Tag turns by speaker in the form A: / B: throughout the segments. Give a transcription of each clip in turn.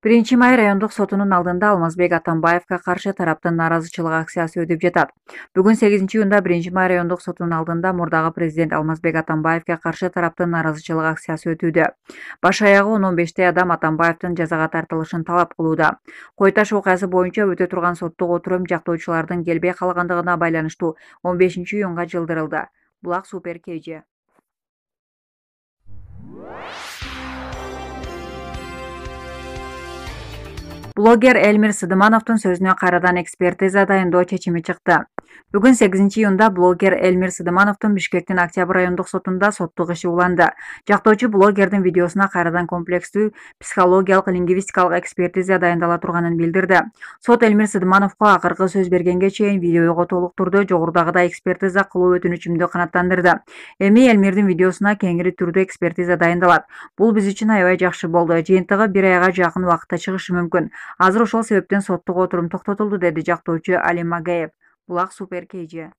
A: 1 may rayonduk sotunun алдында Алмазбек Атамбаевка каршы тараптын нааразычылык акциясы өтүп жатат. Бүгүн 8-июнда 1 may райондук сотунун алдында мурдагы президент Алмазбек Атамбаевка каршы тараптын нааразычылык акциясы өтүүдө. Баш аягы 15 адам Атамбаевдин жазага тартылышын талап кылууда. Кой Таш окуясы боюнча өтө турган соттук отурум жактоочулардын келбей калгандыгына байланыштуу 15-июнга жылдырылды. Булак Супер KG. Блогер Эльмир Сыдымановдун сөзүнө кайрадан экспертиза дайындоо чечими чыкты. Бүгүн 8-июнда блогер Эльмир Сыдымановдун Бишкектин Октябрь райондук сотунда соттук иши уланды. Жактоочу блогердин видеосуна кайрадан комплекстүү психологиялык лингвистикалык экспертиза дайындала турганын билдирди. Сот Эльмир Сыдымановго акыркы сөз бергенге чейин видеого толук турдуу жогорудагыдай экспертиза кылуу өтүнүчүмдү канааттандырды. Эми Эльмирдин видеосуна кеңири түрдө экспертиза дайындалат. Бул биз үчүн аябай жакшы болду. Жыйынтыгы 1 айга жакын убакытта чыгышы мүмкүн. Азыр ошол себептен соттук отурум токтотулду, деди жактоочу Али Магаев. Булак Супер KG.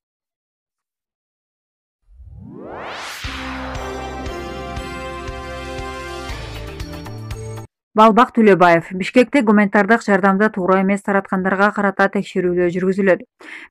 A: Балбак Төлөбаев. Бишкекте гуманитардык жардамды туура эмес тараткандарга карата текшерүүлөр жүргүзүлөт.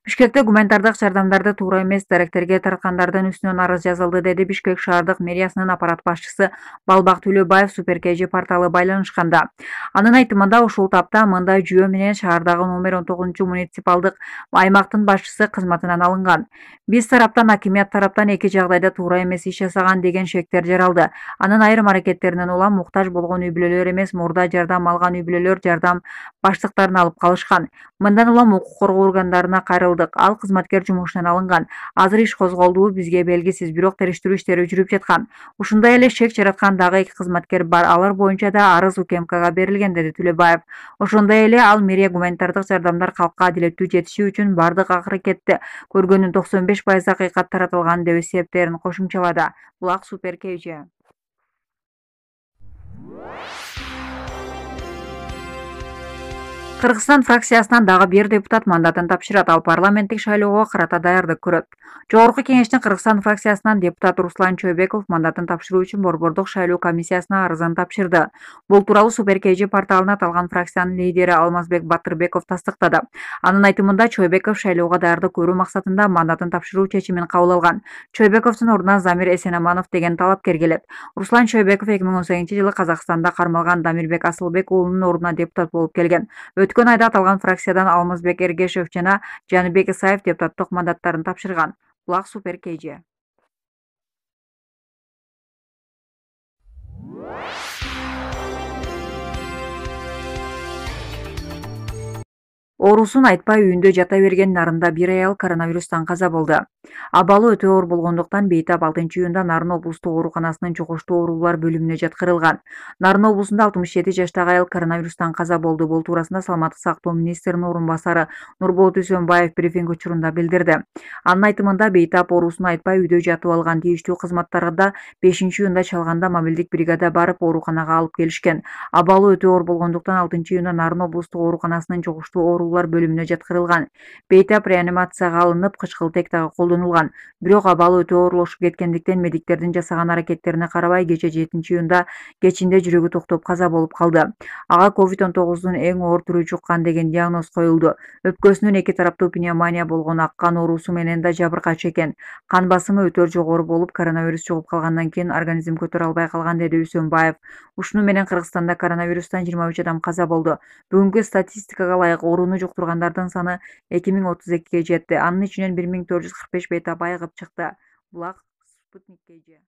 A: Бишкекте гуманитардык жардамдарды туура эмес даректерге тараткандардын үстүнөн арыз жазылды, деди Бишкек шаардык мэриясынын аппарат башчысы Балбак Төлөбаев Супер KG порталы байланышканда. Анын айтымында ушул тапта мындай жүйө менен шаардагы номер 19-муниципалдык аймактын башчысы кызматынан алынган. Биз тараптан акимият тараптан эки жагдайда туура эмес иш жасаган деген шектер жаралды. Анын айрым аракеттеринен улам муктаж болгон үй-бүлөлөр эмес, мурда жардам алган үй-бүлөлөр жардам баштыктарын алып калышкан. Мындан улам укук коргоо органдарына кайрылдык. Ал кызматкер жумушунан алынган. Азыр иш козголдубу бизге белгисиз, бирок териштирүү иштери жүрүп жаткан. Ушундай эле шек жараткан дагы 2 кызматкер бар. Алар боюнча да арыз УКМКга берилген, деди Төлөбаев. Ошондой эле ал мэрия гуманитардык жардамдар калкка адилеттүү жетиши үчүн бардык аракетти көргөнүн 95% акыйкат таратылган деп эсептерин кошумчалады. Булак Супер KG. Кыргызстан фракциясынан дагы бир депутат мандатын тапшырат. Ал парламенттик шайлоого карата даярдык көрөт. Жогорку кеңештин Кыргызстан фракциясынан депутат Руслан Чойбеков мандатын тапшыруу үчүн борбордук шайлоо комиссиясына арызын тапшырды. Бул тууралуу Супер KG порталына аталган фракциянын лидери Алмазбек Батырбеков тастыктады. Анын айтымында Чойбеков шайлоого даярдык көрүү максатында мандатын тапшыруу чечимин кабыл алган. Чойбековдун ордуна Замир Эсенаманов деген талапкер келет. Руслан Чойбеков 2018-жылы Казакстанда кармалган Дамирбек Асылбек уулунун ордуна депутат болуп келген. Өткөн айда аталган фракциядан Алмазбек Эргешев жана Жаныбек Исаев депутаттык мандаттарын тапшырган. Булак Супер KG. Оорусун айтпай үйүндө жата берген Нарында бир аял коронавирустан каза болду. Абалы өтө оор болгондуктан бейтап 6-июнда Нарын облустук ооруканасынын чогуштуу оорулар бөлүмүнө жаткырылган. Нарын облусунда 67 жаштагы аял коронавирустан каза болду. Бул туурасында Саламаттык сактоо министринин орун басары Нурболот Үсөнбаев брифинг учурунда билдирди. Анын айтымында бейтап оорусун айтпай үйдө жатып алган тийиштүү кызматтарда 5-июнда чалганда мобилдик бригада барып ооруканага алып келишкен. Абалы өтө оор болгондуктан 6-июнда Нарын облустук ооруканасынын чогуштуу оорулар бөлүмүнө жаткырылган. Бейтап реанимацияга алынып, кычкылтек дагы колдонулган. Бирок абалы өтө оорлошуп кеткендиктен медиктердин жасаган аракеттерине карабай кече 7-июнда кечинде жүрөгү токтоп каза болуп калды. Ага COVID-19-дун эң оор түрү жуккан деген диагноз коюлду. Өпкөсүнүн 2 тараптуу пневмония болгон аккан оорусу менен да жабыркаа чеккен. Кан басымы өтө жогору болуп, коронавирус жугуп калгандан кийин организм көтөрө албай калган, деди Үсөнбаев. Ушуну менен Кыргызстанда коронавирустан 23 адам каза болду. Бүгүнкү статистикага ылайык ооруну жуктургандардын саны 2032-ге жетти. Анын ичинен 1445 бейтап айыгып чыкты. Булак Спутник KG.